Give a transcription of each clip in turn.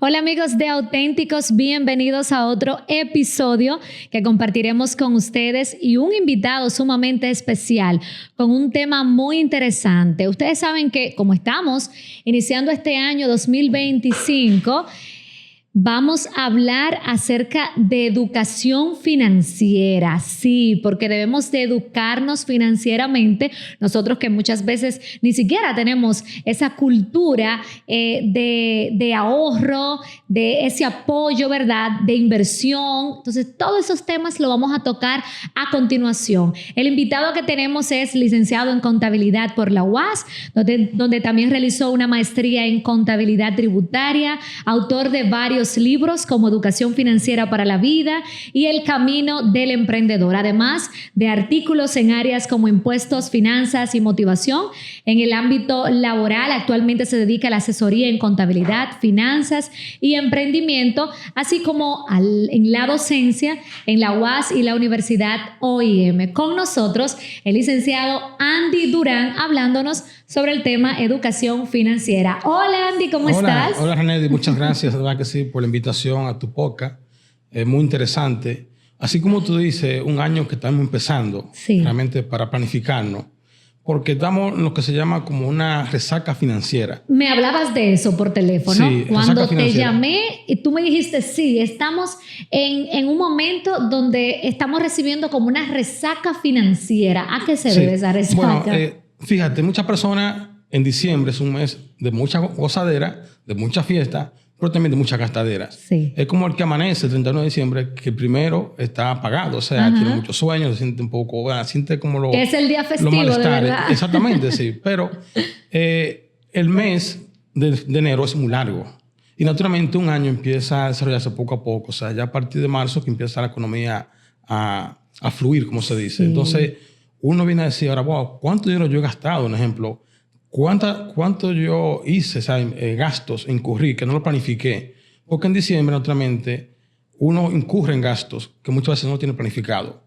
Hola amigos de Auténticos, bienvenidos a otro episodio que compartiremos con ustedes y un invitado sumamente especial con un tema muy interesante. Ustedes saben que como estamos iniciando este año 2025, vamos a hablar acerca de educación financiera, sí, porque debemos de educarnos financieramente, nosotros que muchas veces ni siquiera tenemos esa cultura de ahorro, de ese apoyo, ¿verdad?, de inversión. Entonces, todos esos temas lo vamos a tocar a continuación. El invitado que tenemos es licenciado en contabilidad por la UAS, donde también realizó una maestría en contabilidad tributaria, autor de varios libros como Educación Financiera para la Vida y El Camino del Emprendedor, además de artículos en áreas como impuestos, finanzas y motivación. En el ámbito laboral, actualmente se dedica a la asesoría en contabilidad, finanzas y emprendimiento, así como en la docencia en la UAS y la Universidad OIM. Con nosotros, el licenciado Andy Durán, hablándonos sobre el tema educación financiera. Hola Andy, ¿cómo estás? Hola René, muchas gracias, de verdad que sí, por la invitación a tu podcast. Es muy interesante. Así como tú dices, un año que estamos empezando, sí, realmente para planificarnos, porque estamos en lo que se llama como una resaca financiera. Me hablabas de eso por teléfono, sí, cuando te llamé y tú me dijiste, sí, estamos en un momento donde estamos recibiendo como una resaca financiera. ¿A qué se debe esa resaca? Bueno, fíjate, muchas personas en diciembre es un mes de mucha gozadera, de mucha fiesta, pero también de muchas gastaderas. Sí. Es como el que amanece el 31 de diciembre, que el primero está apagado, o sea, tiene muchos sueños, se siente un poco, bueno, siente como lo... Es el día festivo, de verdad. Exactamente, sí. Pero el mes de enero es muy largo. Y naturalmente un año empieza a desarrollarse poco a poco. O sea, ya a partir de marzo que empieza la economía a fluir, como se dice. Sí. Entonces, uno viene a decir, ahora, wow, ¿cuánto dinero yo he gastado? Un ejemplo, ¿cuánto yo hice, gastos, incurrí, que no lo planifiqué? Porque en diciembre, naturalmente, uno incurre en gastos que muchas veces no tiene planificado.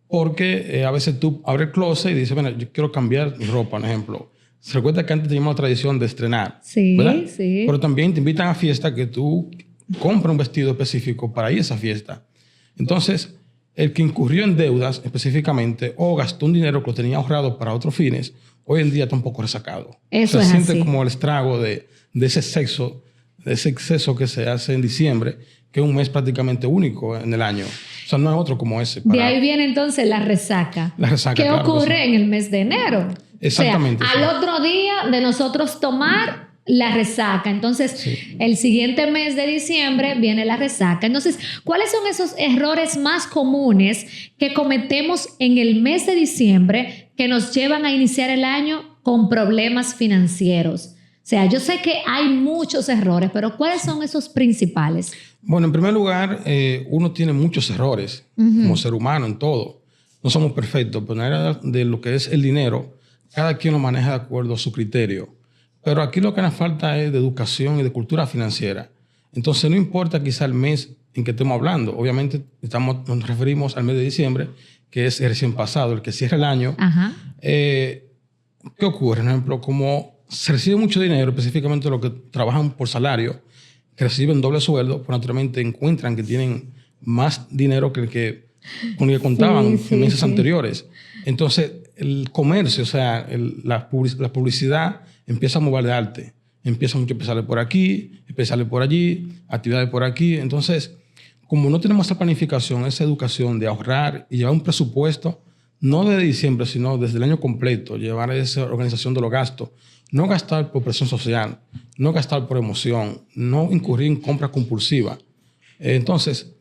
Porque a veces tú abres el closet y dices, bueno, yo quiero cambiar mi ropa, por ejemplo. Se recuerda que antes teníamos la tradición de estrenar, sí, ¿verdad? Sí. Pero también te invitan a fiesta que tú compras un vestido específico para ir a esa fiesta. Entonces, el que incurrió en deudas específicamente o gastó un dinero que lo tenía ahorrado para otros fines, hoy en día está un poco resacado. Eso se siente así. como el estrago de ese exceso que se hace en diciembre, que es un mes prácticamente único en el año. O sea, no hay otro como ese. De ahí viene entonces la resaca. La resaca, ¿Qué claro, ocurre en el mes de enero? Exactamente. O sea, al otro día de nosotros tomar la resaca. Entonces, el siguiente mes de diciembre viene la resaca. Entonces, ¿cuáles son esos errores más comunes que cometemos en el mes de diciembre que nos llevan a iniciar el año con problemas financieros? O sea, yo sé que hay muchos errores, pero ¿cuáles son esos principales? Bueno, en primer lugar, uno tiene muchos errores como ser humano en todo. No somos perfectos, pero en la área de lo que es el dinero, cada quien lo maneja de acuerdo a su criterio. Pero aquí lo que nos falta es de educación y de cultura financiera. Entonces, no importa quizá el mes en que estemos hablando. Obviamente, nos referimos al mes de diciembre, que es el recién pasado, el que cierra el año. ¿Qué ocurre? Por ejemplo, como se recibe mucho dinero, específicamente los que trabajan por salario, que reciben doble sueldo, pues naturalmente encuentran que tienen más dinero que el que con el que contaban en meses anteriores. Entonces, el comercio, o sea, la publicidad empieza a mover de arte. Empieza mucho a empezar por aquí, empezar por allí, actividades por aquí. Entonces, como no tenemos esa planificación, esa educación de ahorrar y llevar un presupuesto, no de diciembre, sino desde el año completo, llevar esa organización de los gastos, no gastar por presión social, no gastar por emoción, no incurrir en compras compulsivas. Entonces...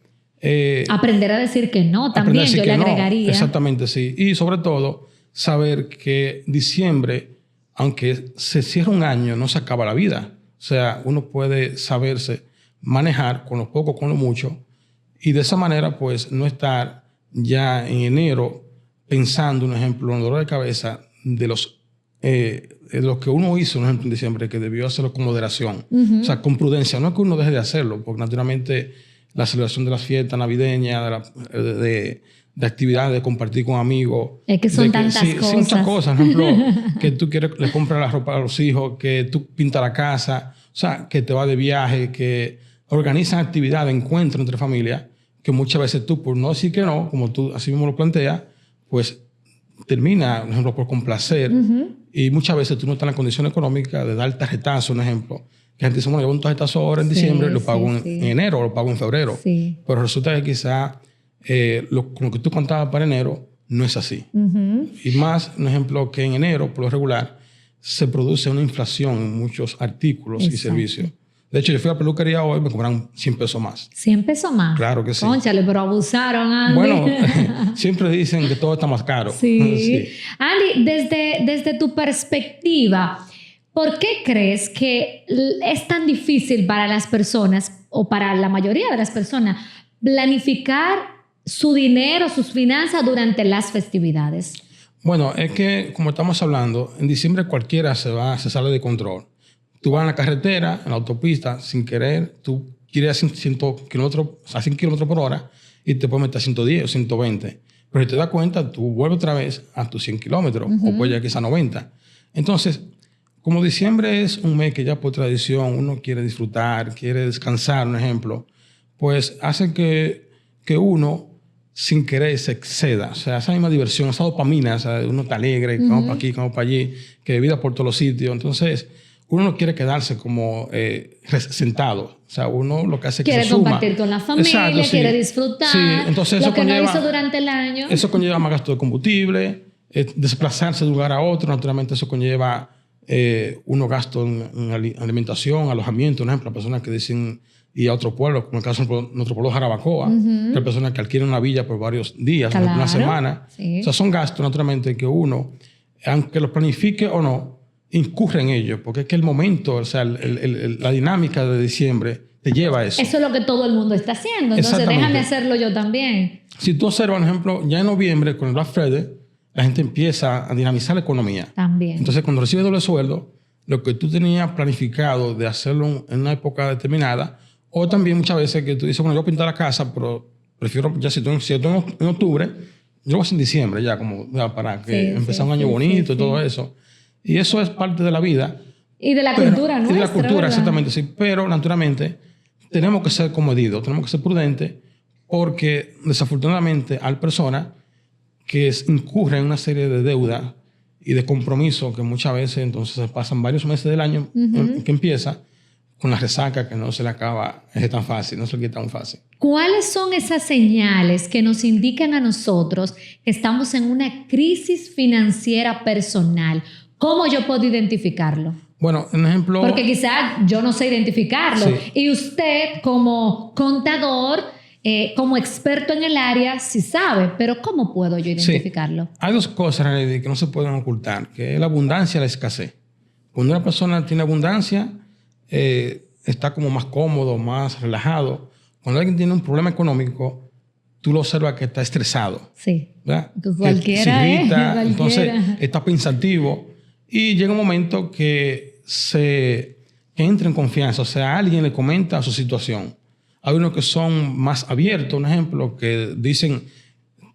aprender a decir que no, también yo le agregaría. No, exactamente, sí. Y sobre todo, saber que diciembre, aunque se cierra un año, no se acaba la vida. O sea, uno puede saberse manejar con lo poco, con lo mucho, y de esa manera, pues, no estar ya en enero pensando, un ejemplo, en dolor de cabeza de lo que uno hizo, por ejemplo, en diciembre, que debió hacerlo con moderación. O sea, con prudencia. No es que uno deje de hacerlo, porque naturalmente la celebración de las fiestas navideñas, de actividades, de compartir con amigos. Es que son tantas cosas. Sí, muchas cosas. Por ejemplo, que tú le compras la ropa a los hijos, que tú pintas la casa, o sea, que te vas de viaje, que organizan actividades, encuentros entre familias, que muchas veces tú, por no decir que no, como tú así mismo lo planteas, pues termina, por ejemplo, por complacer. Y muchas veces tú no estás en la condición económica de dar tarjetazo, un ejemplo. Que la gente dice, bueno, yo voy a un tarjetazo ahora en diciembre, lo pago en enero o lo pago en febrero. Pero resulta que quizá con lo que tú contabas para enero no es así. Y más, un ejemplo, que en enero, por lo regular, se produce una inflación en muchos artículos y servicios. De hecho, yo fui a la peluquería hoy, me cobraron 100 pesos más. ¿100 pesos más? Claro que sí. Cónchale, pero abusaron, Andy. Bueno, siempre dicen que todo está más caro. Sí. Andy, desde tu perspectiva, ¿por qué crees que es tan difícil para las personas, o para la mayoría de las personas, planificar su dinero, sus finanzas durante las festividades? Bueno, es que, como estamos hablando, en diciembre cualquiera se sale de control. Tú vas en la carretera, en la autopista, sin querer, tú quieres 100 kilómetros, a 100 kilómetros por hora y te puedes meter a 110 o 120. Pero si te das cuenta, tú vuelves otra vez a tus 100 kilómetros o puedes llegar quizá a 90. Entonces, como diciembre es un mes que ya por tradición uno quiere disfrutar, quiere descansar, un ejemplo, pues hace que uno sin querer se exceda. O sea, esa misma diversión, esa dopamina, o sea, uno está alegre, que vamos para aquí, que vamos para allí, que vida por todos los sitios. Entonces, uno no quiere quedarse como sentado. O sea, uno lo que hace es que se suma. Quiere compartir con la familia, quiere disfrutar. Sí, entonces lo que no hizo durante el año. Eso conlleva más gasto de combustible, desplazarse de un lugar a otro. Naturalmente, eso conlleva unos gastos en alimentación, alojamiento. Por ejemplo, las personas que dicen ir a otro pueblo, como el caso de nuestro pueblo Jarabacoa, hay personas que alquilan una villa por varios días, una semana. O sea, son gastos, naturalmente, que uno, aunque los planifique o no, incurre en ello, porque es que el momento, o sea, la dinámica de diciembre te lleva a eso. Eso es lo que todo el mundo está haciendo, entonces déjame hacerlo yo también. Si tú observas, por ejemplo, ya en noviembre, con el Black Friday, la gente empieza a dinamizar la economía. También. Entonces, cuando recibes doble sueldo, lo que tú tenías planificado de hacerlo en una época determinada, o también muchas veces que tú dices, bueno, yo voy a pintar la casa, pero prefiero, ya si estoy en octubre, yo lo voy a hacer en diciembre, ya como ya, para que empezar un año bonito y todo eso. Y eso es parte de la vida. Y de la cultura nuestra. Y de la cultura, ¿verdad? exactamente, sí. Pero, naturalmente, tenemos que ser comedidos, tenemos que ser prudentes, porque, desafortunadamente, hay personas que incurren en una serie de deudas y de compromisos que muchas veces, entonces, se pasan varios meses del año que empieza con la resaca que no se le acaba, es tan fácil, no se le quita tan fácil. ¿Cuáles son esas señales que nos indican a nosotros que estamos en una crisis financiera personal? ¿Cómo yo puedo identificarlo? Bueno, un ejemplo... Porque quizás yo no sé identificarlo. Sí. Y usted, como contador, como experto en el área, sí sabe. Pero ¿cómo puedo yo identificarlo? Sí. Hay dos cosas, René, que no se pueden ocultar, que es la abundancia y la escasez. Cuando una persona tiene abundancia, está como más cómodo, más relajado. Cuando alguien tiene un problema económico, tú lo observas que está estresado. Sí. ¿Verdad? Cualquiera, que se irrita, cualquiera. Entonces está pensativo. Y llega un momento que entra en confianza. O sea, alguien le comenta su situación. Hay unos que son más abiertos, un ejemplo, que dicen,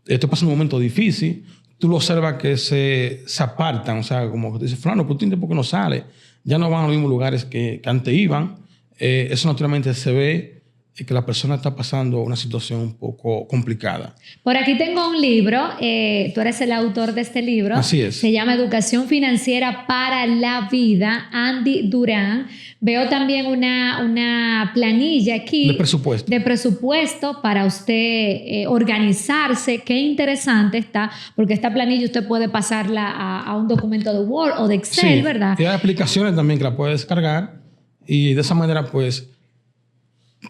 estoy pasando un momento difícil. Tú lo observas que se apartan. O sea, como dice, fulano, ¿por qué no sale? Ya no van a los mismos lugares que antes iban. Eso naturalmente se ve que la persona está pasando una situación un poco complicada. Por aquí tengo un libro, tú eres el autor de este libro. Así es. Se llama Educación Financiera para la Vida, Andy Durán. Veo también una planilla aquí. De presupuesto para usted organizarse. Qué interesante está, porque esta planilla usted puede pasarla a un documento de Word o de Excel, sí, ¿verdad? Y hay aplicaciones también que la puede descargar y de esa manera, pues,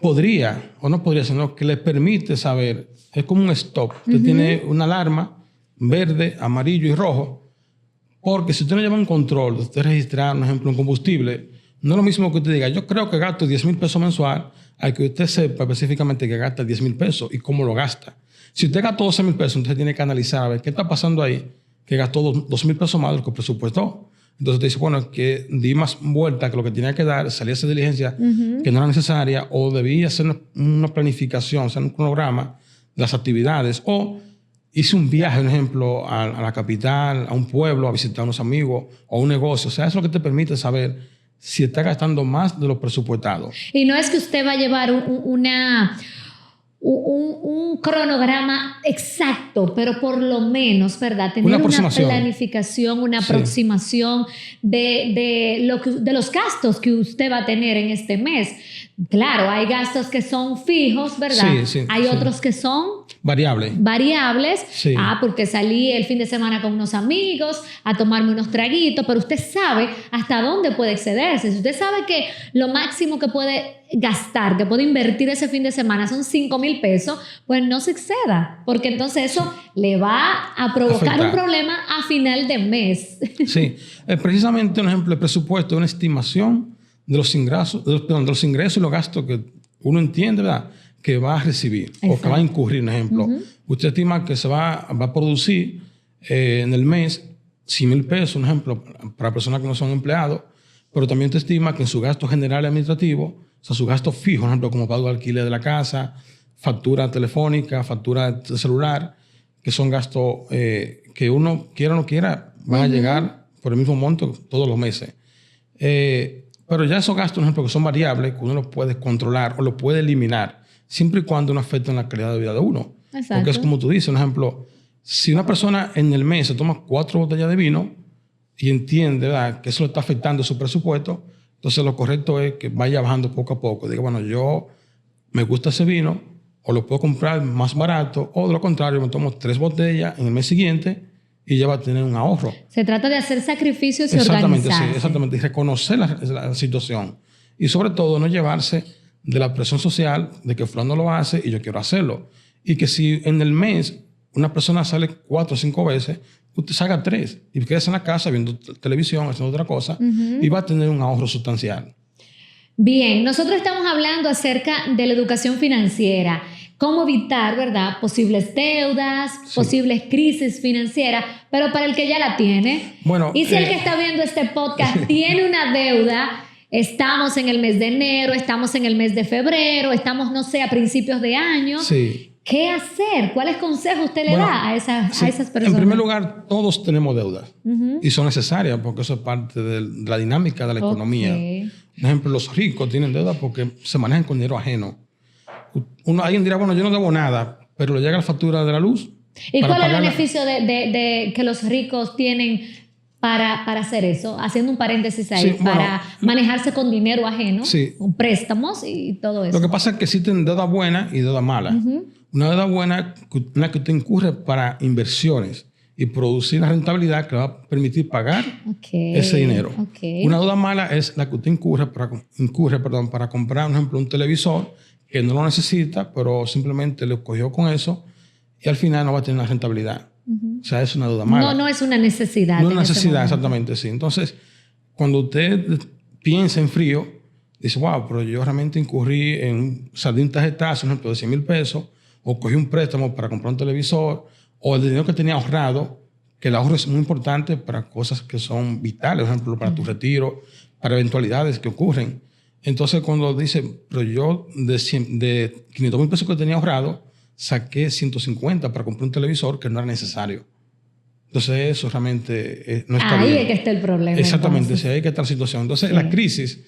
podría, o no podría, sino que le permite saber, es como un stop. Usted tiene una alarma verde, amarillo y rojo, porque si usted no lleva un control, usted registrar, por ejemplo, un combustible, no es lo mismo que usted diga, yo creo que gasto 10,000 pesos mensual, hay que usted sepa específicamente que gasta 10,000 pesos y cómo lo gasta. Si usted gastó 12,000 pesos, entonces tiene que analizar a ver qué está pasando ahí, que gastó 2,000 pesos más de lo que presupuestó. Entonces te dice, bueno, que di más vuelta que lo que tenía que dar, salí a hacer diligencia que no era necesaria, o debía hacer una planificación, hacer un cronograma de las actividades, o hice un viaje, por ejemplo, a la capital, a un pueblo, a visitar a unos amigos, o a un negocio. O sea, eso es lo que te permite saber si está gastando más de lo presupuestado. Y no es que usted va a llevar un cronograma exacto, pero por lo menos, ¿verdad? Tener una planificación, una aproximación de los gastos que usted va a tener en este mes. Claro, hay gastos que son fijos, ¿verdad? Hay otros que son variables. Sí. Porque salí el fin de semana con unos amigos a tomarme unos traguitos, pero usted sabe hasta dónde puede excederse. Si usted sabe que lo máximo que puede gastar, que puede invertir ese fin de semana son 5,000 pesos, pues no se exceda, porque entonces eso le va a provocar un problema a final de mes. Sí, precisamente un ejemplo de presupuesto, una estimación de los ingresos, de los ingresos y los gastos que uno entiende, ¿verdad?, que va a recibir. Exacto. O que va a incurrir. Un ejemplo, usted estima que se va a producir en el mes 100,000 pesos, un ejemplo, para personas que no son empleados, pero también te estima que en su gasto general y administrativo, o sea, sus gastos fijos, por ejemplo, como pago de alquiler de la casa, factura telefónica, factura de celular, que son gastos que uno quiera o no quiera, van a llegar por el mismo monto todos los meses. Pero ya esos gastos, por ejemplo, que son variables, que uno los puede controlar o los puede eliminar, siempre y cuando no afecten la calidad de vida de uno. Exacto. Porque es como tú dices, un ejemplo, si una persona en el mes se toma 4 botellas de vino y entiende, ¿verdad?, que eso le está afectando su presupuesto, entonces lo correcto es que vaya bajando poco a poco. Diga, bueno, yo me gusta ese vino, o lo puedo comprar más barato, o de lo contrario, me tomo 3 botellas en el mes siguiente y ya va a tener un ahorro. Se trata de hacer sacrificios y exactamente, organizarse. Sí, exactamente. Y reconocer la situación. Y sobre todo, no llevarse de la presión social de que fulano lo hace y yo quiero hacerlo. Y que si en el mes una persona sale 4 o 5 veces, usted salga 3 y quédese en la casa viendo televisión, haciendo otra cosa, y va a tener un ahorro sustancial. Bien, nosotros estamos hablando acerca de la educación financiera. Cómo evitar, ¿verdad?, posibles deudas, posibles crisis financieras, pero para el que ya la tiene. Bueno, y si el que está viendo este podcast tiene una deuda, estamos en el mes de enero, estamos en el mes de febrero, estamos, no sé, a principios de año. Sí. ¿Qué hacer? ¿Cuáles consejos usted le da a esas personas? En primer lugar, todos tenemos deudas y son necesarias porque eso es parte de la dinámica de la economía. Por ejemplo, los ricos tienen deudas porque se manejan con dinero ajeno. Alguien dirá, bueno, yo no debo nada, pero le llega la factura de la luz. ¿Y cuál es el beneficio de que los ricos tienen para hacer eso? Haciendo un paréntesis ahí, para manejarse con dinero ajeno, con préstamos y todo eso. Lo que pasa es que existen deudas buenas y deudas malas. Una deuda buena es una que usted incurre para inversiones y producir una rentabilidad que le va a permitir pagar ese dinero. Una deuda mala es la que usted incurre para comprar, por ejemplo, un televisor que no lo necesita, pero simplemente lo cogió con eso y al final no va a tener una rentabilidad. O sea, es una deuda mala. No es una necesidad. No es una necesidad, exactamente, sí. Entonces, cuando usted piensa en frío, dice, wow, pero yo realmente incurrí en un tarjetazo, por ejemplo, de 100,000 pesos, o cogí un préstamo para comprar un televisor, o el dinero que tenía ahorrado, que el ahorro es muy importante para cosas que son vitales, por ejemplo, para tu retiro, para eventualidades que ocurren. Entonces, cuando dice, pero yo de 500,000 pesos que tenía ahorrado, saqué 150 para comprar un televisor que no era necesario. Entonces, eso realmente no está bien. Ahí es que está el problema. Exactamente, sí, ahí es que está la situación. Entonces, la crisis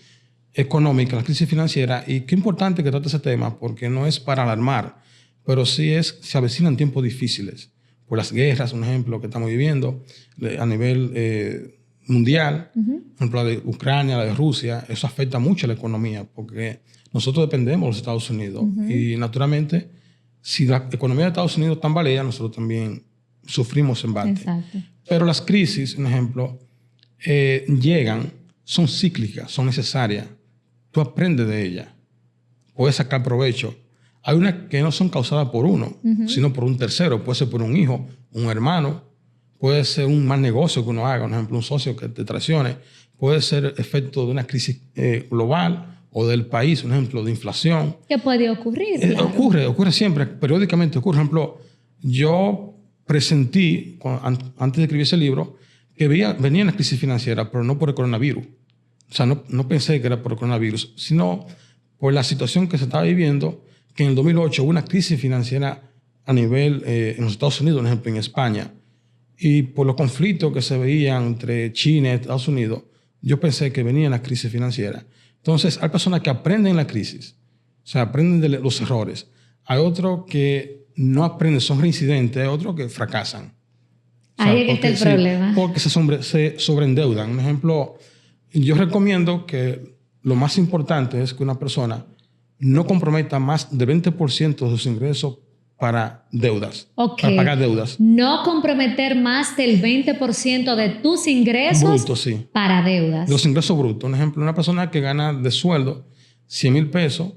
económica, la crisis financiera, y qué importante que trate ese tema, porque no es para alarmar, pero sí se avecinan tiempos difíciles. Por las guerras, un ejemplo que estamos viviendo a nivel mundial, por ejemplo, la de Ucrania, la de Rusia, eso afecta mucho a la economía, porque nosotros dependemos de los Estados Unidos. Y naturalmente, si la economía de Estados Unidos tambalea, nosotros también sufrimos embate. Exacto. Pero las crisis, un ejemplo, llegan, son cíclicas, son necesarias. Tú aprendes de ellas, puedes sacar provecho. Hay unas que no son causadas por uno, sino por un tercero. Puede ser por un hijo, un hermano, puede ser un mal negocio que uno haga, por ejemplo, un socio que te traicione, puede ser efecto de una crisis global o del país, un ejemplo de inflación. ¿Qué puede ocurrir? Claro. Ocurre siempre, periódicamente ocurre. Por ejemplo, yo presentí, antes de escribir ese libro, que venía una crisis financiera, pero no por el coronavirus. O sea, no pensé que era por el coronavirus, sino por la situación que se estaba viviendo, que en el 2008 hubo una crisis financiera a nivel en los Estados Unidos, por ejemplo, en España. Y por los conflictos que se veían entre China y Estados Unidos, yo pensé que venía la crisis financiera. Entonces, hay personas que aprenden la crisis, o sea, aprenden de los errores. Hay otros que no aprenden, son reincidentes, hay otros que fracasan. Ahí es que está el problema. Porque se sobreendeudan. Un ejemplo, yo recomiendo que lo más importante es que una persona no comprometa más del 20% de sus ingresos para deudas, para pagar deudas. No comprometer más del 20% de tus ingresos bruto, sí, para deudas. Los ingresos brutos. Un ejemplo, una persona que gana de sueldo 100 mil pesos,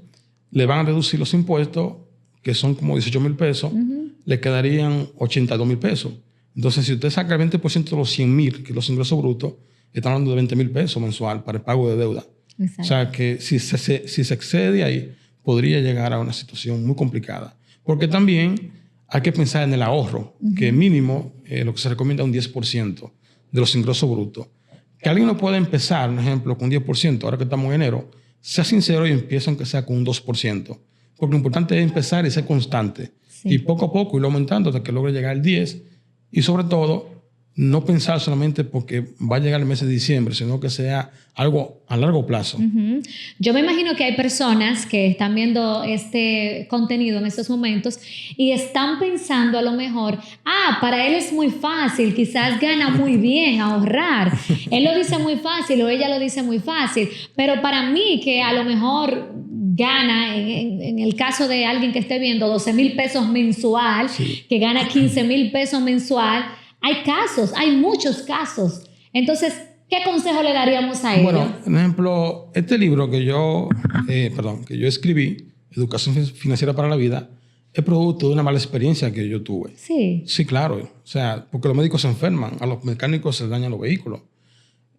le van a reducir los impuestos, que son como 18 mil pesos, le quedarían 82 mil pesos. Entonces, si usted saca el 20% de los 100 mil, que es los ingresos brutos, está hablando de 20 mil pesos mensual para el pago de deuda. Exacto. O sea, que si se excede ahí, podría llegar a una situación muy complicada. Porque también hay que pensar en el ahorro, que mínimo lo que se recomienda es un 10% de los ingresos brutos. Que alguien no pueda empezar, por ejemplo, con un 10%, ahora que estamos en enero, sea sincero y empiece aunque sea con un 2%. Porque lo importante es empezar y ser constante. Sí. Y poco a poco irlo aumentando hasta que logre llegar al 10%. Y sobre todo, no pensar solamente porque va a llegar el mes de diciembre, sino que sea algo a largo plazo. Yo me imagino que hay personas que están viendo este contenido en estos momentos y están pensando a lo mejor, para él es muy fácil, quizás gana muy bien ahorrar. Él lo dice muy fácil o ella lo dice muy fácil, pero para mí que a lo mejor gana, en el caso de alguien que esté viendo 12 mil pesos mensual, sí, que gana 15 mil pesos mensual, hay muchos casos. Entonces, ¿qué consejo le daríamos a ellos? Bueno, por ejemplo, este libro que yo escribí, Educación Financiera para la Vida, es producto de una mala experiencia que yo tuve. Sí. Sí, claro. O sea, porque los médicos se enferman, a los mecánicos se dañan los vehículos.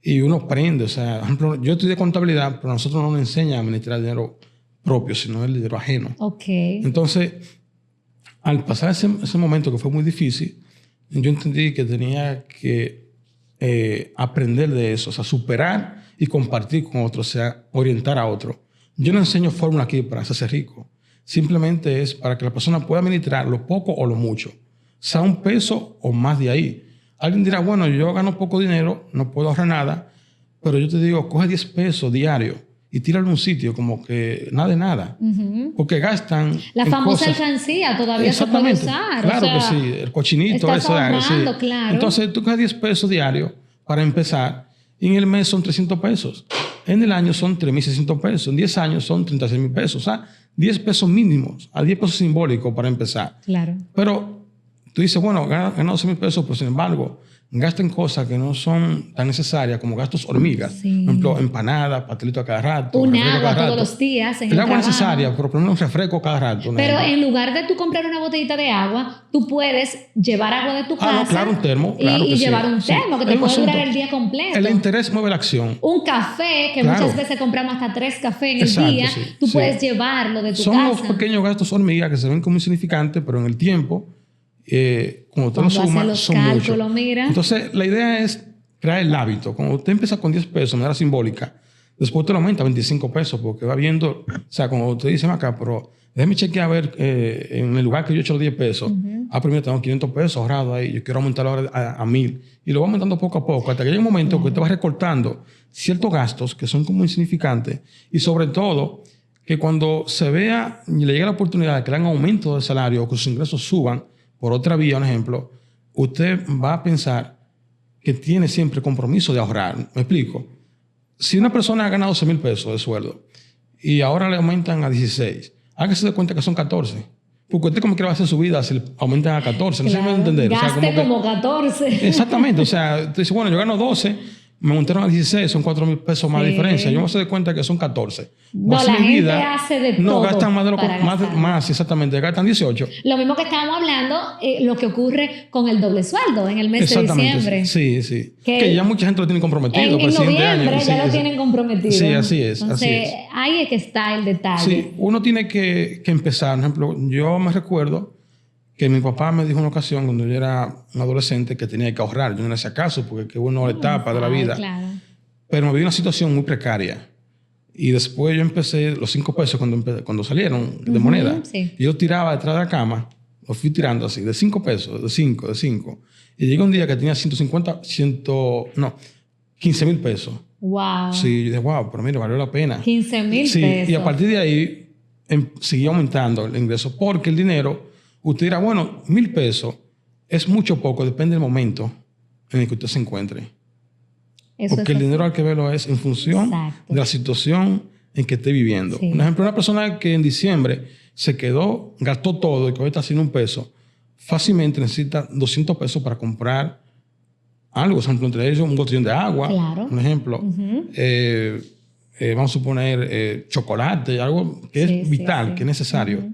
Y uno aprende. O sea, por ejemplo, yo estudié contabilidad, pero a nosotros no nos enseñan a administrar el dinero propio, sino el dinero ajeno. Okay. Entonces, al pasar ese momento que fue muy difícil, yo entendí que tenía que aprender de eso, o sea, superar y compartir con otros, o sea, orientar a otros. Yo no enseño fórmula aquí para hacerse rico. Simplemente es para que la persona pueda administrar lo poco o lo mucho, sea un peso o más de ahí. Alguien dirá, bueno, yo gano poco dinero, no puedo ahorrar nada, pero yo te digo, coge 10 pesos diarios y tíralo a un sitio como que nada de nada. Porque gastan la famosa alcancía todavía se puede usar. Claro, o sea, que sí, el cochinito. Estás ahorrando, sí, claro. Entonces tú coges 10 pesos diarios para empezar y en el mes son 300 pesos. En el año son 3.600 pesos. En 10 años son 36.000 pesos. O sea, 10 pesos mínimos, a 10 pesos simbólicos para empezar. Claro. Pero tú dices, bueno, gana 12.000 pesos, pero sin embargo, gastan cosas que no son tan necesarias como gastos hormigas. Sí. Por ejemplo, empanadas, pastelitos a cada rato. Un agua todos los días en el agua trabajo. Necesaria, pero por un refresco cada rato. Pero en lugar de tú comprar una botellita de agua, tú puedes llevar agua de tu casa. No, claro, un termo. Claro y llevar un termo que te puede durar el día completo. El interés mueve la acción. Un café, que muchas veces compramos hasta 3 cafés en el día. Sí, tú puedes llevarlo de tu casa. Son los pequeños gastos hormigas que se ven como insignificantes, pero en el tiempo... como usted lo suma, son muchos. Mira. Entonces, la idea es crear el hábito. Cuando usted empieza con 10 pesos de manera simbólica, después usted lo aumenta a 25 pesos porque va viendo, o sea, cuando usted dice acá, pero déjeme chequear a ver en el lugar que yo he hecho los 10 pesos, primero tengo 500 pesos ahorrados ahí, yo quiero aumentarlo ahora a 1,000. Y lo va aumentando poco a poco hasta que llega un momento que usted va recortando ciertos gastos que son como insignificantes y sobre todo que cuando se vea y le llegue la oportunidad de que le hagan aumento de salario o que sus ingresos suban, por otra vía, un ejemplo, usted va a pensar que tiene siempre compromiso de ahorrar. ¿Me explico? Si una persona ha ganado 12.000 pesos de sueldo y ahora le aumentan a 16, hágase de cuenta que son 14. Porque usted como quiere hacer su vida si le aumentan a 14. No sé si me va a entender. Gaste como 14. Exactamente. O sea, usted dice, bueno, yo gano 12... Me aumentaron a 16, son 4.000 pesos más de diferencia. Yo me doy cuenta que son 14. No, la gente hace de todo. No, gastan más de lo que... Más, exactamente. Gastan 18. Lo mismo que estábamos hablando, lo que ocurre con el doble sueldo en el mes de diciembre. Sí. Que ya mucha gente lo tiene comprometido. En noviembre ya lo tienen comprometido. Sí, así es. Entonces, ahí es que está el detalle. Sí, uno tiene que empezar. Por ejemplo, yo me recuerdo que mi papá me dijo una ocasión cuando yo era un adolescente que tenía que ahorrar. Yo no le hacía caso porque hubo una etapa de la vida. Claro. Pero me vi una situación muy precaria. Y después yo empecé, los 5 pesos cuando salieron de moneda, sí. Yo tiraba detrás de la cama, los fui tirando así, de 5 pesos, de 5. Y llegó un día que tenía 15.000 pesos. Wow. Sí, yo dije, wow, pero mire, valió la pena. 15,000 Sí, pesos. y a partir de ahí siguió aumentando el ingreso, porque el dinero, usted dirá, bueno, 1,000 pesos es mucho o poco, depende del momento en el que usted se encuentre. Eso Porque es el así. dinero hay que verlo es en función Exacto. de la situación en que esté viviendo. Sí. Un ejemplo, una persona que en diciembre se quedó, gastó todo y que hoy está sin 1 peso, fácilmente necesita 200 pesos para comprar algo. Por ejemplo, entre ellos un botellón de agua, Claro. por ejemplo. Vamos a suponer chocolate, algo que Sí, es sí, vital, sí. que es necesario.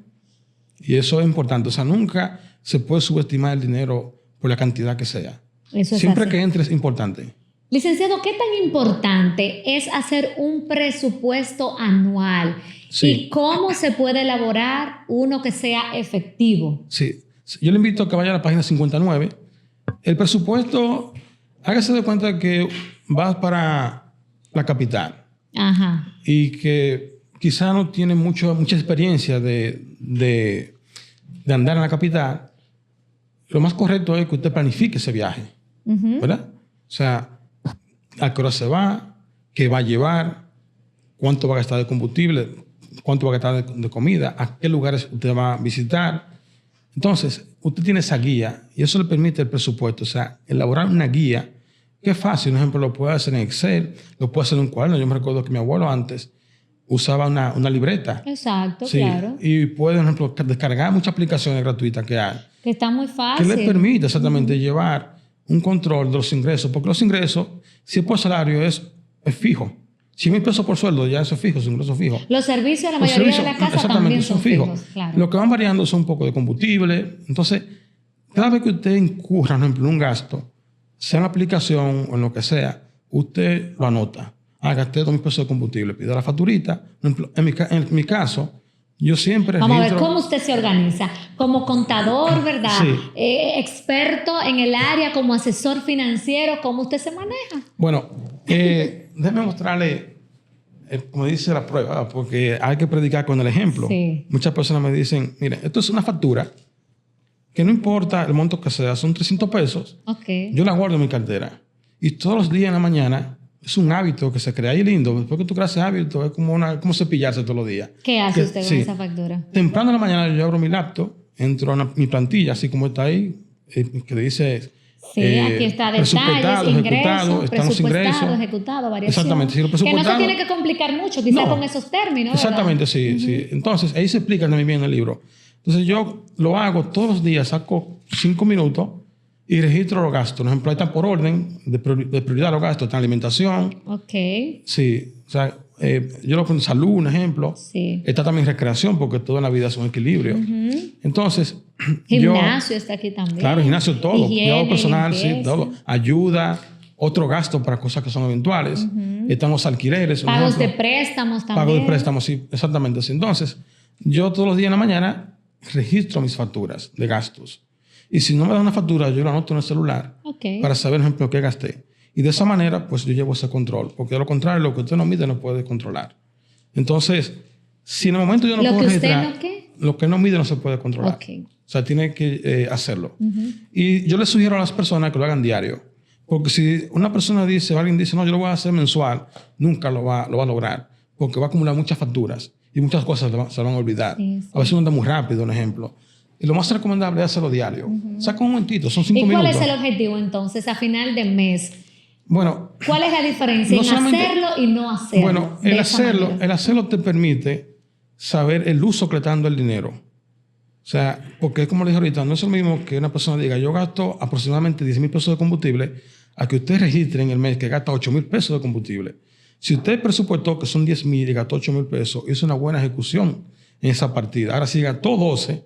Y eso es importante. O sea, nunca se puede subestimar el dinero por la cantidad que sea. Eso es Siempre así. que entre es importante. Licenciado, ¿qué tan importante es hacer un presupuesto anual? Sí. ¿Y cómo se puede elaborar uno que sea efectivo? Sí. Yo le invito a que vaya a la página 59. El presupuesto, hágase de cuenta que va para la capital Ajá. y que quizá no tiene mucha experiencia de andar en la capital. Lo más correcto es que usted planifique ese viaje, ¿verdad? O sea, a qué hora se va, qué va a llevar, cuánto va a gastar de combustible, cuánto va a gastar de comida, a qué lugares usted va a visitar. Entonces, usted tiene esa guía y eso le permite el presupuesto. O sea, elaborar una guía que es fácil. Por ejemplo, lo puede hacer en Excel, lo puede hacer en un cuaderno. Yo me recuerdo que mi abuelo antes usaba una libreta. Exacto, Sí, claro. y puede, por ejemplo, descargar muchas aplicaciones gratuitas que hay. Que está muy Que fácil. le permite exactamente llevar un control de los ingresos. Porque los ingresos, si es por salario, es fijo. 100,000 pesos por sueldo, ya eso es fijo, es un ingreso fijo. Los servicios, la Los mayoría servicios, de la casa exactamente, también son fijos. Claro. Lo que van variando son un poco de combustible. Entonces, cada vez que usted incurra, por ejemplo, en un gasto, sea en la aplicación o en lo que sea, usted lo anota. Gasté 2,000 pesos de combustible, pida la facturita. Por ejemplo, en mi caso, yo siempre Vamos a ver registro- cómo usted se organiza. Como contador, ¿verdad? Sí. Experto en el área, como asesor financiero, ¿cómo usted se maneja? Bueno, déjeme mostrarle, como dice la prueba, porque hay que predicar con el ejemplo. Sí. Muchas personas me dicen, mire, esto es una factura que no importa el monto que sea, son 300 pesos. Ok. Yo la guardo en mi cartera. Y todos los días en la mañana es un hábito que se crea ahí lindo. Después que tú creas ese hábito, es como cepillarse todos los días. ¿Qué hace Que- usted con sí. esa factura? Temprano en la mañana yo abro mi laptop, entro a mi plantilla, así como está ahí, que dice... Sí, aquí está detalles, presupuestado, ingresos, ejecutado, están los ingresos. presupuestado, ejecutado, variación. Exactamente, si lo Que no se presupuestado- tiene que complicar mucho, quizás No. con esos términos. Exactamente, ¿verdad? sí, sí. Entonces, ahí se explica también bien en el libro. Entonces, yo lo hago todos los días, saco 5 minutos y registro los gastos. Por ejemplo, ahí están por orden de prioridad los gastos. Está en alimentación, Ok, sí. O sea, yo lo pongo en salud, un ejemplo. sí. Está también recreación, porque todo en la vida es un equilibrio. Entonces, Gimnasio está aquí también. Claro, gimnasio, todo. Higiene, Cuidado personal, sí, limpieza. todo. Ayuda, otro gasto para cosas que son eventuales. Están los alquileres. por Pagos de ejemplo. préstamos también. Pago de préstamos, sí, exactamente así. Entonces, yo todos los días en la mañana registro mis facturas de gastos. Y si no me dan una factura, yo la anoto en el celular Ok. para saber, por ejemplo, qué gasté. Y de esa manera, pues yo llevo ese control. Porque de lo contrario, lo que usted no mide no puede controlar. Entonces, si en el momento yo no ¿Lo puedo que usted registrar, no qué? lo que no mide no se puede controlar. Ok. O sea, tiene que hacerlo. Y yo le sugiero a las personas que lo hagan diario. Porque si una persona dice, o alguien dice, no, yo lo voy a hacer mensual, nunca lo va a lograr. Porque va a acumular muchas facturas y muchas cosas se van a olvidar. Sí, sí. A veces uno anda muy rápido, un ejemplo. Y lo más recomendable es hacerlo diario. Saca un momentito, son 5 ¿Y minutos. cuál es el objetivo entonces a final de mes? Bueno, ¿Cuál es la diferencia No en solamente- hacerlo y no hacerlo? bueno, de el esa manera? hacerlo te permite saber el uso que le está dando el dinero. O sea, porque como le dije ahorita, no es lo mismo que una persona diga, yo gasto aproximadamente 10,000 pesos de combustible, a que usted registre en el mes que gasta 8,000 pesos de combustible. Si usted presupuestó que son 10,000 y gastó 8,000 pesos, hizo una buena ejecución en esa partida. Ahora, si gastó 12,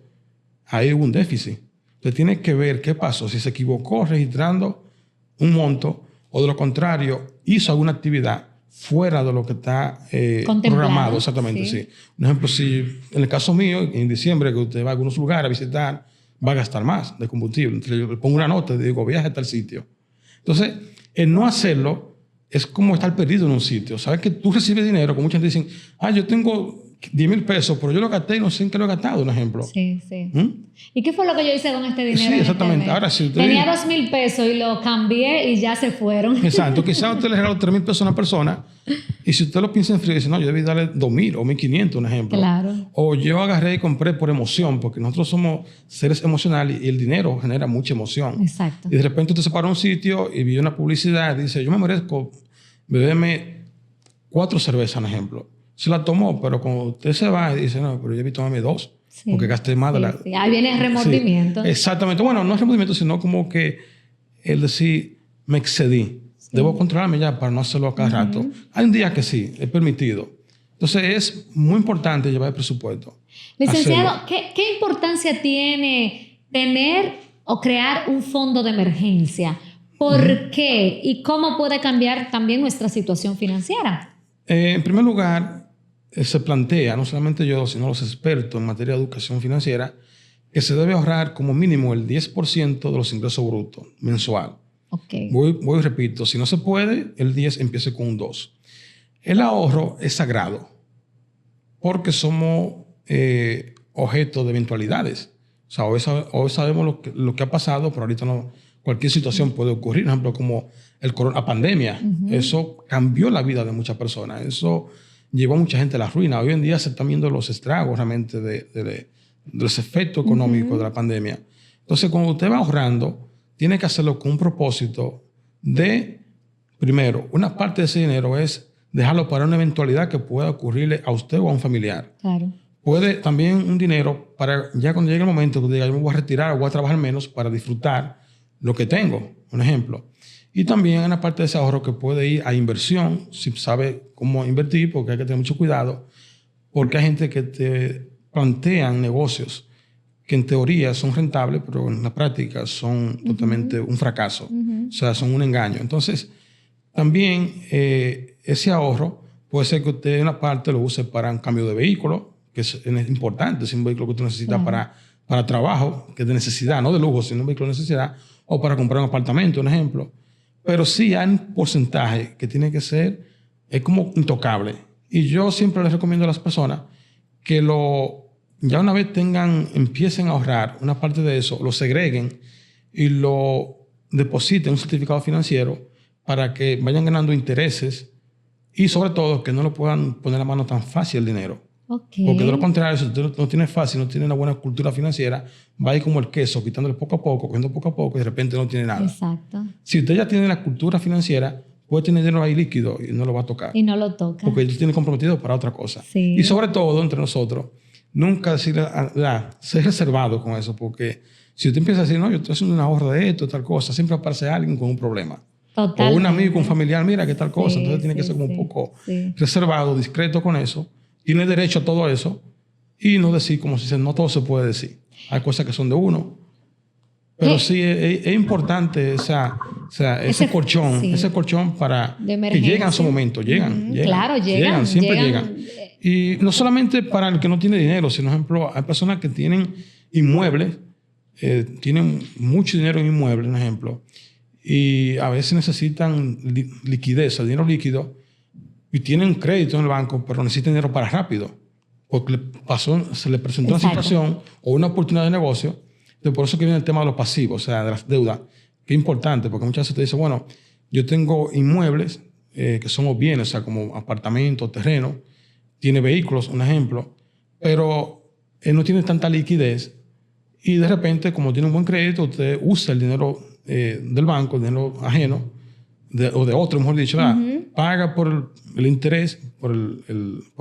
ahí hubo un déficit. Usted tiene que ver qué pasó, si se equivocó registrando un monto o de lo contrario, hizo alguna actividad fuera de lo que está Contemplado, programado. Exactamente, sí. sí. Un ejemplo, si en el caso mío, en diciembre, que usted va a algunos lugares a visitar, va a gastar más de combustible. Entonces yo le pongo una nota y digo, viaje a tal sitio. Entonces, el no hacerlo es como estar perdido en un sitio. Sabes que tú recibes dinero, como muchos dicen, yo tengo 10,000 pesos, pero yo lo gasté y no sé en qué lo he gastado, un ejemplo. Sí, sí. ¿Y qué fue lo que yo hice con este dinero? Sí, exactamente. Ahora, si usted tenía 2,000 pesos y lo cambié y ya se fueron. Exacto. Quizás usted le regaló 3,000 pesos a una persona y si usted lo piensa en frío, dice, no, yo debí darle 2,000 o 1,500, un ejemplo. Claro. O yo agarré y compré por emoción, porque nosotros somos seres emocionales y el dinero genera mucha emoción. Exacto. Y de repente usted se para a un sitio y vio una publicidad y dice, yo me merezco beberme 4 cervezas, un ejemplo. Se la tomó, pero cuando usted se va y dice, no, pero yo vi tomarme 2, sí, porque gasté más de la... Sí. Ahí viene el remordimiento. Sí, exactamente. Bueno, no es remordimiento, sino como que el decir, me excedí. Sí. Debo controlarme ya para no hacerlo a cada rato. Hay un día que sí, es permitido. Entonces, es muy importante llevar el presupuesto. Licenciado, ¿qué importancia tiene tener o crear un fondo de emergencia? ¿Por qué? ¿Y cómo puede cambiar también nuestra situación financiera? En primer lugar, se plantea, no solamente yo, sino los expertos en materia de educación financiera, que se debe ahorrar como mínimo el 10% de los ingresos brutos mensual. Okay. Voy y repito, si no se puede, el 10 empiece con un 2. El ahorro es sagrado porque somos objeto de eventualidades. O sea, hoy sabemos lo que ha pasado, pero ahorita no, cualquier situación puede ocurrir. Por ejemplo, como la pandemia. Eso cambió la vida de muchas personas. Eso llevó a mucha gente a la ruina. Hoy en día se están viendo los estragos realmente de los efectos económicos de la pandemia. Entonces, cuando usted va ahorrando, tiene que hacerlo con un propósito de, primero, una parte de ese dinero es dejarlo para una eventualidad que pueda ocurrirle a usted o a un familiar. Claro. Puede también un dinero para, ya cuando llegue el momento que diga, yo me voy a retirar o voy a trabajar menos para disfrutar lo que tengo, un ejemplo. Y también hay una parte de ese ahorro que puede ir a inversión, si sabe cómo invertir, porque hay que tener mucho cuidado, porque hay gente que te plantean negocios que en teoría son rentables, pero en la práctica son totalmente un fracaso. O sea, son un engaño. Entonces, también ese ahorro puede ser que usted en una parte lo use para un cambio de vehículo, que es importante, es un vehículo que usted necesita para trabajo, que es de necesidad, no de lujo, sino un vehículo de necesidad, o para comprar un apartamento, un ejemplo. Pero sí hay un porcentaje que tiene que ser, es como intocable. Y yo siempre les recomiendo a las personas que ya una vez empiecen a ahorrar una parte de eso, lo segreguen y lo depositen en un certificado financiero para que vayan ganando intereses y sobre todo que no lo puedan poner la mano tan fácil el dinero. Okay. Porque de lo contrario, si usted no tiene fácil, no tiene una buena cultura financiera, va a ir como el queso, quitándole poco a poco, cogiendo poco a poco y de repente no tiene nada. Exacto. Si usted ya tiene la cultura financiera, puede tener dinero ahí líquido y no lo va a tocar. Y no lo toca. Porque él tiene comprometido para otra cosa. Sí. Y sobre todo, entre nosotros, nunca ser reservado con eso, porque si usted empieza a decir, no, yo estoy haciendo un ahorro de esto, tal cosa, siempre aparece alguien con un problema. Totalmente. O un amigo, un familiar, mira qué tal cosa. Entonces tiene que ser como un poco reservado, discreto con eso. Tiene derecho a todo eso y no decir, como se dice, no todo se puede decir. Hay cosas que son de uno. Pero sí es importante ese colchón para que lleguen a su momento. Llegan. Claro, llegan. Siempre llegan. Y no solamente para el que no tiene dinero, sino, por ejemplo, hay personas que tienen inmuebles, tienen mucho dinero en inmuebles, por ejemplo, y a veces necesitan liquidez, el dinero líquido, y tienen crédito en el banco, pero necesitan dinero para rápido, porque se le presentó una situación o una oportunidad de negocio. Entonces, por eso que viene el tema de los pasivos, o sea, de las deudas, que es importante, porque muchas veces te dicen, bueno, yo tengo inmuebles que son bienes, o sea, como apartamentos, terrenos, tiene vehículos, un ejemplo, pero no tiene tanta liquidez y de repente, como tiene un buen crédito, usted usa el dinero del banco, el dinero ajeno, o de otro, mejor dicho, paga por el interés, por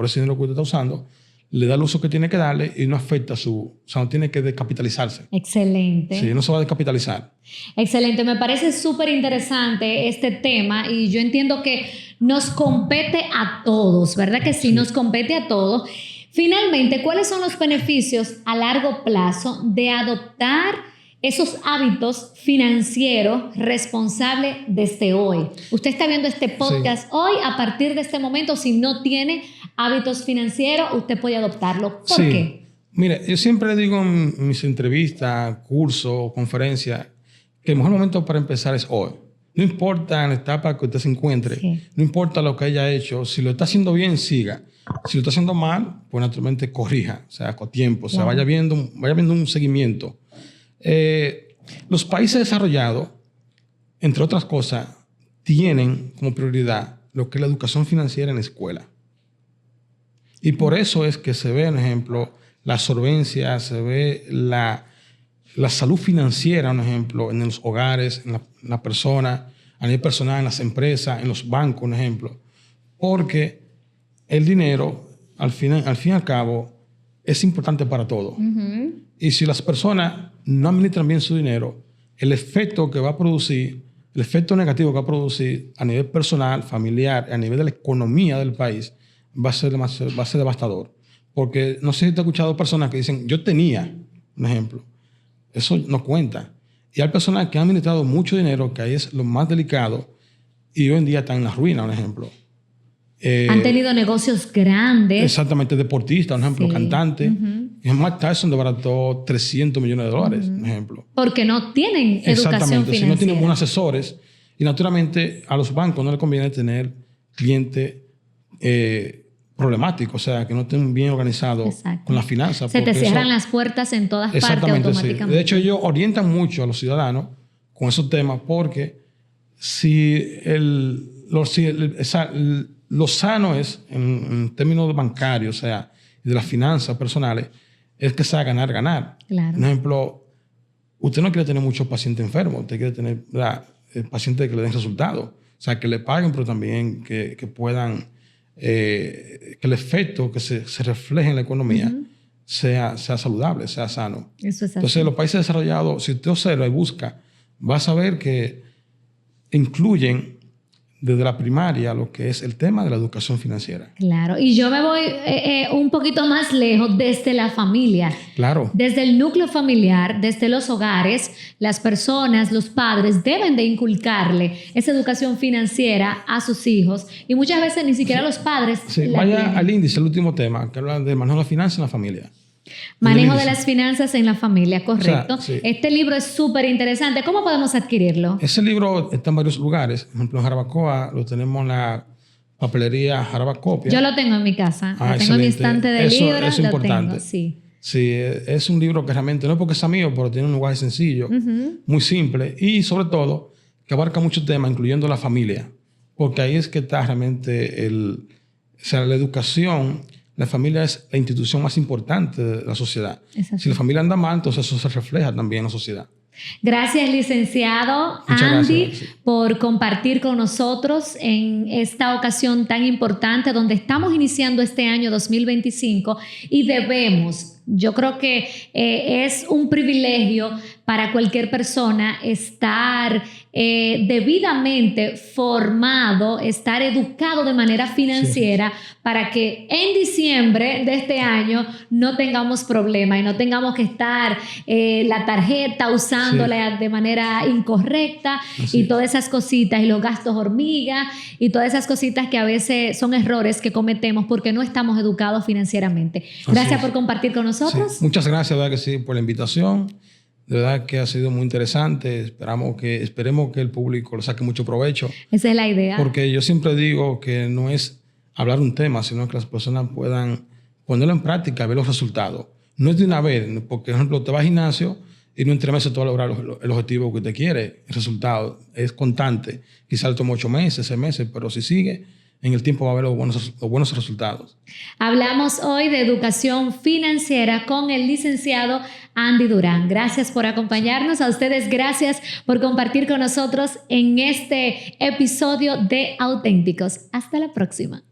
ese dinero que usted está usando, le da el uso que tiene que darle y no afecta o sea, no tiene que descapitalizarse. Excelente. Sí, no se va a descapitalizar. Excelente. Me parece súper interesante este tema y yo entiendo que nos compete a todos, ¿verdad que sí? Nos compete a todos. Finalmente, ¿cuáles son los beneficios a largo plazo de adoptar esos hábitos financieros responsables desde hoy? Usted está viendo este podcast hoy, a partir de este momento, si no tiene hábitos financieros, usted puede adoptarlo. ¿Por qué? Mire, yo siempre le digo en mis entrevistas, cursos, conferencias, que el mejor momento para empezar es hoy. No importa en la etapa que usted se encuentre, no importa lo que haya hecho, si lo está haciendo bien, siga. Si lo está haciendo mal, pues naturalmente corrija, o sea, con tiempo, o sea, vaya viendo un seguimiento. Los países desarrollados, entre otras cosas, tienen como prioridad lo que es la educación financiera en la escuela. Y por eso es que se ve, por ejemplo, la solvencia, se ve la salud financiera, por ejemplo, en los hogares, en la persona, a nivel personal, en las empresas, en los bancos, por ejemplo. Porque el dinero, al fin y al cabo, es importante para todo. Y si las personas no administran bien su dinero, el efecto que va a producir, el efecto negativo que va a producir a nivel personal, familiar, a nivel de la economía del país, va a ser devastador. Porque no sé si te he escuchado personas que dicen, yo tenía, un ejemplo. Eso no cuenta. Y hay personas que han administrado mucho dinero, que ahí es lo más delicado, y hoy en día están en la ruina, por ejemplo. Han tenido negocios grandes. Exactamente, deportistas, por ejemplo, cantantes. Mike Tyson desbarató $300 millones, por ejemplo. Porque no tienen educación financiera. Si no tienen buenos asesores. Y naturalmente a los bancos no les conviene tener clientes problemáticos, o sea, que no estén bien organizados con las finanzas. Se te cierran las puertas en todas partes automáticamente. Sí. De hecho, ellos orientan mucho a los ciudadanos con esos temas porque lo sano es, en términos bancarios, o sea, de las finanzas personales, es que sea ganar. Claro. Por ejemplo, usted no quiere tener muchos pacientes enfermos, usted quiere tener pacientes que le den resultados. O sea, que le paguen, pero también que puedan, que el efecto que se refleje en la economía sea saludable, sea sano. Eso es así. Entonces, los países desarrollados, si usted observa y busca, va a saber que incluyen desde la primaria lo que es el tema de la educación financiera. Claro, y yo me voy un poquito más lejos desde la familia. Claro. Desde el núcleo familiar, desde los hogares, las personas, los padres deben de inculcarle esa educación financiera a sus hijos y muchas veces ni siquiera los padres vaya tienen. Al índice, el último tema, que habla del manejo de las finanzas en la familia. Manejo de las finanzas en la familia, correcto. O sea, sí. Este libro es súper interesante. ¿Cómo podemos adquirirlo? Ese libro está en varios lugares. Por ejemplo, en Jarabacoa lo tenemos en la papelería Jarabacopia. Yo lo tengo en mi casa. Lo tengo en mi estante de libros. Eso es importante. Tengo, sí. Sí, es un libro que realmente no es porque sea mío, pero tiene un lenguaje sencillo, muy simple y sobre todo que abarca muchos temas, incluyendo la familia. Porque ahí es que está realmente la educación. La familia es la institución más importante de la sociedad. Si la familia anda mal, entonces eso se refleja también en la sociedad. Gracias, licenciado Andy, por compartir con nosotros en esta ocasión tan importante donde estamos iniciando este año 2025 y yo creo que es un privilegio para cualquier persona estar debidamente formado, estar educado de manera financiera para que en diciembre de este año no tengamos problema y no tengamos que estar la tarjeta usándola de manera incorrecta y todas esas cositas y los gastos hormiga y todas esas cositas que a veces son errores que cometemos porque no estamos educados financieramente. Gracias por compartir con nosotros. Sí. Muchas gracias, ¿verdad que sí, por la invitación. De verdad que ha sido muy interesante. Esperemos que el público le saque mucho provecho. Esa es la idea. Porque yo siempre digo que no es hablar un tema, sino que las personas puedan ponerlo en práctica, ver los resultados. No es de una vez, porque, por ejemplo, te vas al gimnasio y no en 3 meses tú vas a lograr el objetivo que usted quiere. El resultado es constante. Quizás le toma 8 meses, 6 meses, pero si sigue, en el tiempo va a haber los buenos resultados. Hablamos hoy de educación financiera con el licenciado Andy Durán. Gracias por acompañarnos. A ustedes, gracias por compartir con nosotros en este episodio de Auténticos. Hasta la próxima.